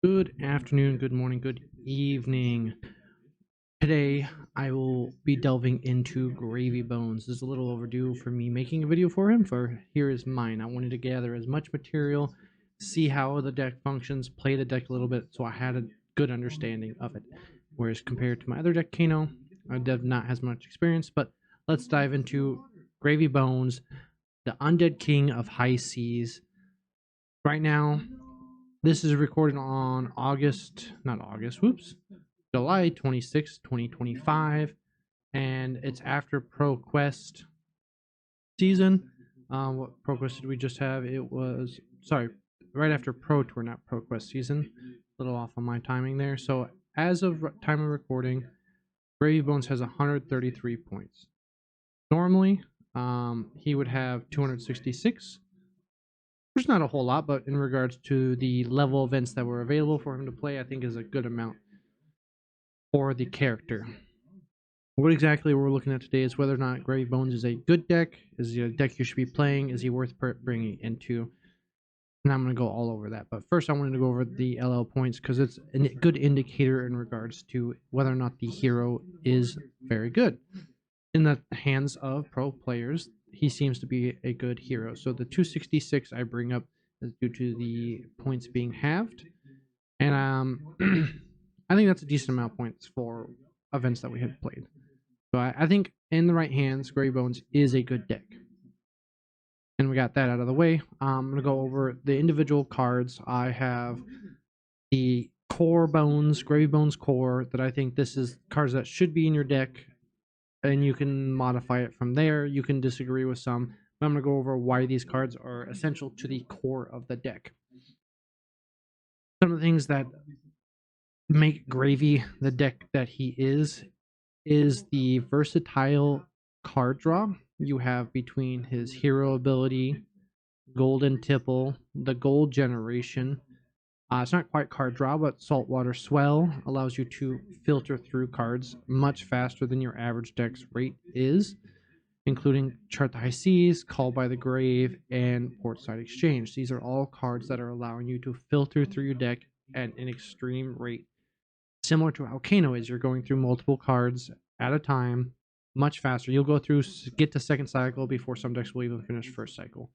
Good afternoon, good morning, good evening. Today, I will be delving into Gravy Bones. This is a little overdue for me making a video for him, for here is mine. I wanted to gather as much material, see how the deck functions, play the deck a little bit, so I had a good understanding of it. Whereas compared to my other deck, Kano, I did not has much experience, but let's dive into Gravy Bones, the Undead King of High Seas. Right now, this is recorded on July 26, 2025, and it's after Pro Quest season. What Pro Quest did we just have? It was, sorry, right after Pro Tour, not Pro Quest season. A little off on my timing there. So, as of time of recording, Gravy Bones has 133 points. Normally, he would have 266, which is not a whole lot, but in regards to the level events that were available for him to play, I think is a good amount for the character. What exactly we're looking at today is whether or not Gravy Bones is a good deck, is he a deck you should be playing, is he worth bringing into, and I'm going to go all over that. But first I wanted to go over the LL points because it's a good indicator in regards to whether or not the hero is very good. In the hands of pro players, he seems to be a good hero. So the 266 I bring up is due to the points being halved. And I think that's a decent amount of points for events that we have played. So I think in the right hands, Gravy Bones is a good deck. And we got that out of the way. I'm going to go over the individual cards. I have the core bones, Gravy Bones core, that I think this is cards that should be in your deck, and you can modify it from there. You can disagree with some, but I'm going to go over why these cards are essential to the core of the deck. Some of the things that make Gravy the deck that he is the versatile card draw you have between his hero ability, Golden Tipple, the Gold Generation. It's not quite card draw, but Saltwater Swell allows you to filter through cards much faster than your average deck's rate is, including Chart the High Seas, Call by the Grave, and Portside Exchange. These are all cards that are allowing you to filter through your deck at an extreme rate. Similar to how Kano is, you're going through multiple cards at a time, much faster. You'll go through, get to second cycle before some decks will even finish first cycle.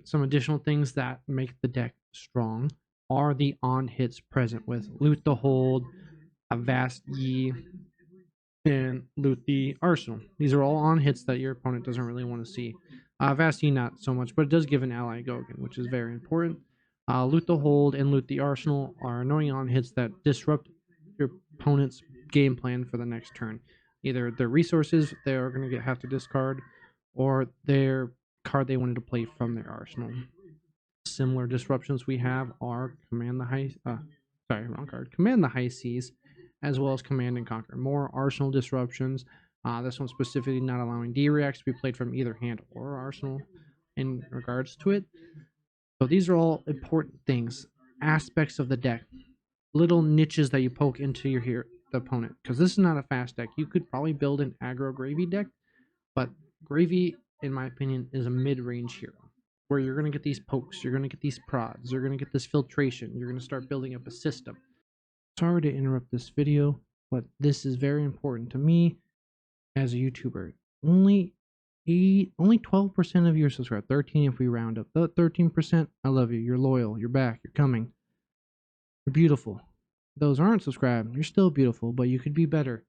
Some additional things that make the deck strong are the on hits present with Loot the Hold, Avast Ye, and Loot the Arsenal. These are all on hits that your opponent doesn't really want to see. Avast Ye not so much, but it does give an ally Gogan, which is very important. Loot the Hold and Loot the Arsenal are annoying on hits that disrupt your opponent's game plan for the next turn. Either their resources they are going to have to discard, or their card they wanted to play from their arsenal. Similar disruptions we have are Command the High Seas, as well as Command and Conquer. More arsenal disruptions. This one specifically not allowing D-reacts to be played from either hand or arsenal in regards to it. So these are all important things, aspects of the deck, little niches that you poke into the opponent. Because this is not a fast deck. You could probably build an aggro Gravy deck, but Gravy, in my opinion, is a mid-range hero where you're going to get these pokes, you're going to get these prods, you're going to get this filtration, you're going to start building up a system. Sorry to interrupt this video, but this is very important to me as a YouTuber. Only 12% of you are subscribed. 13 if we round up. The 13%, I love you. You're loyal. You're back. You're coming. You're beautiful. Those aren't subscribed, you're still beautiful, but you could be better.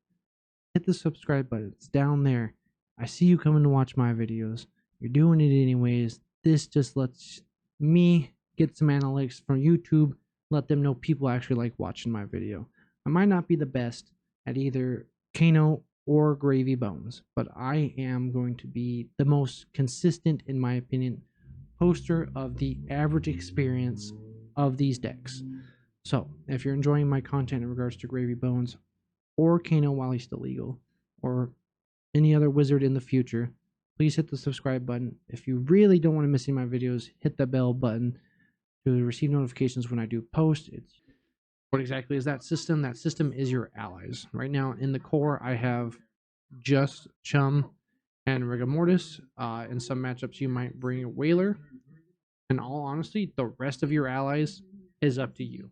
Hit the subscribe button. It's down there. I see you coming to watch my videos. You're doing it anyways. This just lets me get some analytics from YouTube, let them know people actually like watching my video. I might not be the best at either Kano or Gravy Bones, but I am going to be the most consistent, in my opinion, poster of the average experience of these decks. So, if you're enjoying my content in regards to Gravy Bones or Kano while he's still legal, or any other wizard in the future, please hit the subscribe button. If you really don't want to miss any of my videos, hit the bell button to receive notifications when I do post. What exactly is that system? That system is your allies. Right now in the core, I have just Chum and Rigor Mortis. In some matchups, you might bring a Whaler. In all honesty, the rest of your allies is up to you.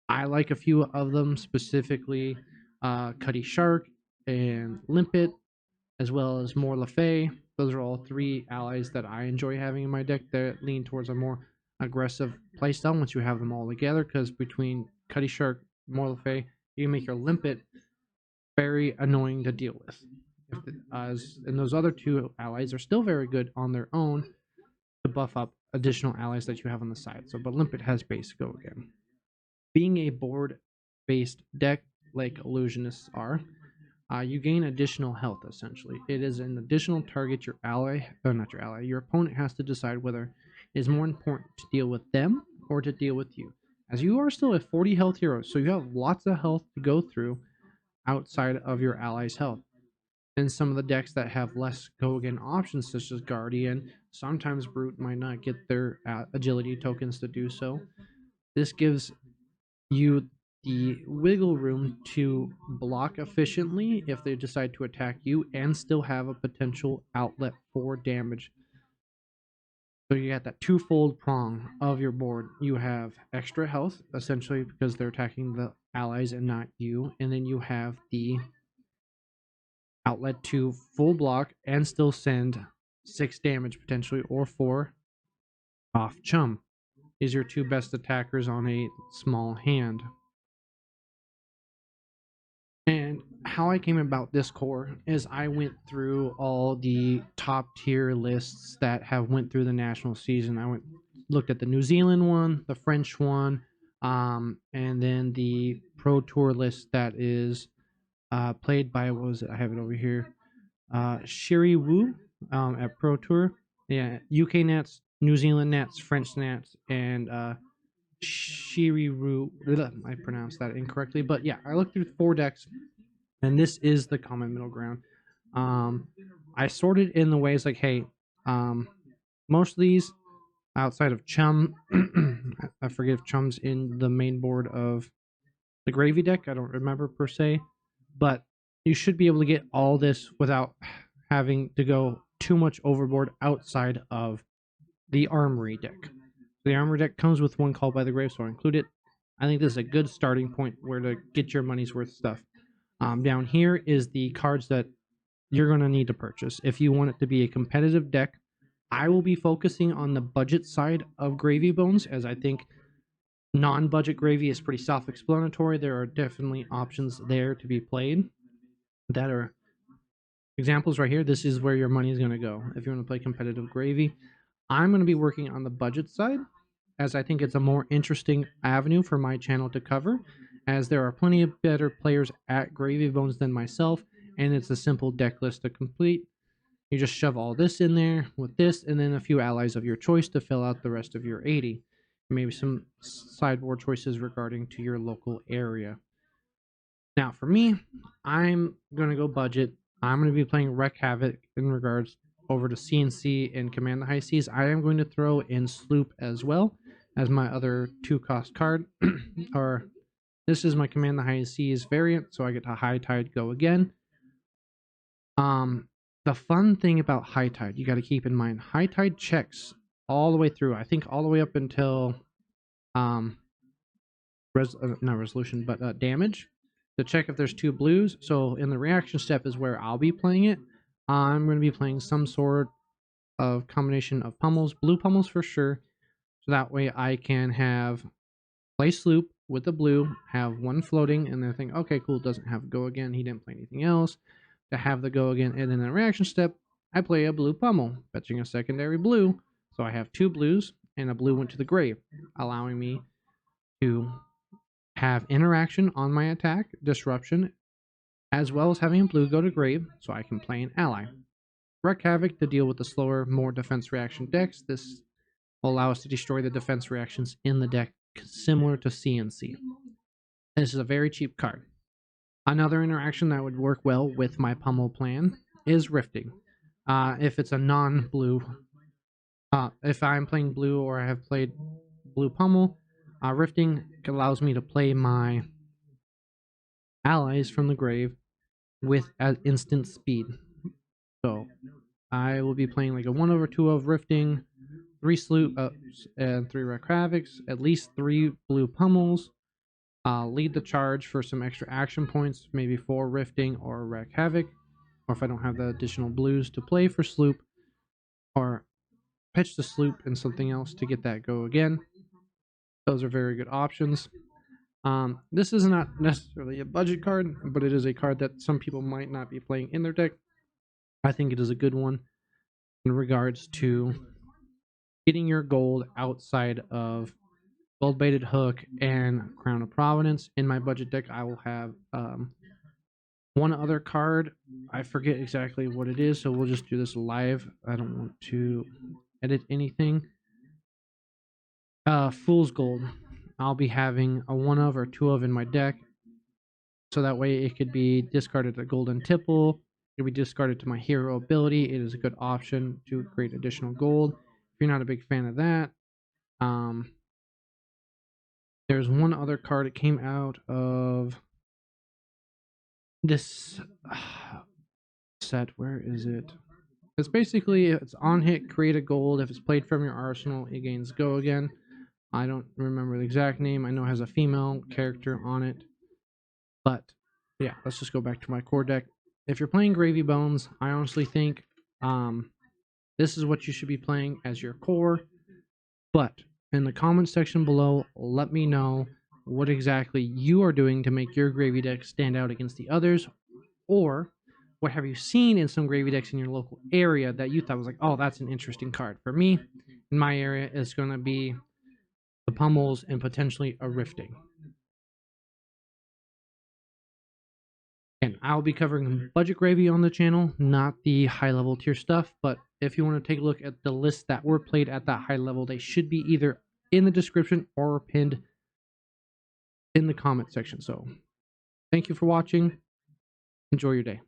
I like a few of them, specifically Cuddy Shark and Limpet, as well as Morlafay. Those are all three allies that I enjoy having in my deck that lean towards a more aggressive playstyle once you have them all together, because between Cuddy Shark, Morlafay, you can make your Limpet very annoying to deal with. And those other two allies are still very good on their own to buff up additional allies that you have on the side. So, but Limpet has base go again. Being a board-based deck like illusionists are, you gain additional health essentially. It is an additional target your ally, or not your ally, your opponent has to decide whether it is more important to deal with them or to deal with you. As you are still a 40 health hero, so you have lots of health to go through outside of your ally's health. And some of the decks that have less go again options, such as Guardian, sometimes Brute might not get their agility tokens to do so. This gives you the wiggle room to block efficiently if they decide to attack you and still have a potential outlet for damage. So you got that twofold prong of your board. You have extra health, essentially, because they're attacking the allies and not you. And then you have the outlet to full block and still send 6 damage potentially, or 4 off chum. These are your two best attackers on a small hand. And how I came about this core is I went through all the top tier lists that have went through the national season. I looked at the New Zealand one, the French one, and then the Pro Tour list that is played by, what was it? I have it over here. Shiri Wu at Pro Tour. Yeah, UK Nats, New Zealand Nats, French Nats, and Shiriru. I pronounced that incorrectly, but yeah, I looked through 4 decks, and this is the common middle ground. I sorted in the ways like, hey, most of these outside of Chum, I forget if Chum's in the main board of the Gravy deck. I don't remember per se, but you should be able to get all this without having to go too much overboard outside of the Armory deck. The Armory deck comes with one Call by the Grave, so I'll include it. I think this is a good starting point where to get your money's worth stuff. Down here is the cards that you're going to need to purchase if you want it to be a competitive deck. I will be focusing on the budget side of Gravy Bones, as I think non-budget Gravy is pretty self-explanatory. There are definitely options there to be played that are examples right here. This is where your money is going to go if you want to play competitive Gravy. I'm going to be working on the budget side, as I think it's a more interesting avenue for my channel to cover, as there are plenty of better players at Gravy Bones than myself, and it's a simple deck list to complete. You just shove all this in there with this, and then a few allies of your choice to fill out the rest of your 80. Maybe some sideboard choices regarding to your local area. Now, for me, I'm going to go budget. I'm going to be playing Wreck Havoc in regards over to CNC and Command the High Seas. I am going to throw in Sloop as well as my other 2-cost card. Or this is my Command the High Seas variant, so I get to High Tide go again. The fun thing about High Tide, you got to keep in mind, High Tide checks all the way through. I think all the way up until not resolution, but damage, to check if there's 2 blues. So in the reaction step is where I'll be playing it. I'm going to be playing some sort of combination of pummels, blue pummels for sure. So that way I can have play Sloop with the blue, have 1 floating, and then think, okay, cool, doesn't have go again. He didn't play anything else to have the go again. And then in the reaction step, I play a blue pummel, fetching a secondary blue. So I have 2 blues, and a blue went to the grave, allowing me to have interaction on my attack, disruption, as well as having a blue go to grave, so I can play an ally. Wreck Havoc to deal with the slower, more defense reaction decks. This will allow us to destroy the defense reactions in the deck, similar to CNC. This is a very cheap card. Another interaction that would work well with my pummel plan is Rifting. If it's a non-blue, if I'm playing blue or I have played blue pummel, Rifting allows me to play my allies from the grave with instant speed. So I will be playing like a 1/2 of Rifting, 3 Sloop and 3 Wreck Havocs, at least 3 Blue Pummels, lead the charge for some extra action points, maybe 4 Rifting or Wreck Havoc, or if I don't have the additional blues to play for Sloop, or pitch the Sloop and something else to get that go again. Those are very good options. This is not necessarily a budget card, but it is a card that some people might not be playing in their deck. I think it is a good one in regards to getting your gold outside of Gold Baited Hook and Crown of Providence. In my budget deck, I will have one other card. I forget exactly what it is, so we'll just do this live. I don't want to edit anything. Fool's Gold. I'll be having a 1 of or 2 of in my deck, so that way it could be discarded to Golden Tipple. It could be discarded to my hero ability. It is a good option to create additional gold. If you're not a big fan of that, there's one other card that came out of this set. Where is it? It's basically, it's on hit, create a gold. If it's played from your arsenal, it gains go again. I don't remember the exact name. I know it has a female character on it. But yeah, let's just go back to my core deck. If you're playing Gravy Bones, I honestly think this is what you should be playing as your core. But in the comment section below, let me know what exactly you are doing to make your Gravy deck stand out against the others, or what have you seen in some Gravy decks in your local area that you thought was like, oh, that's an interesting card. For me, in my area, it's going to be the Pummels and potentially a Rifting. And I'll be covering budget Gravy on the channel, not the high level tier stuff. But if you want to take a look at the lists that were played at that high level, they should be either in the description or pinned in the comment section. So thank you for watching. Enjoy your day.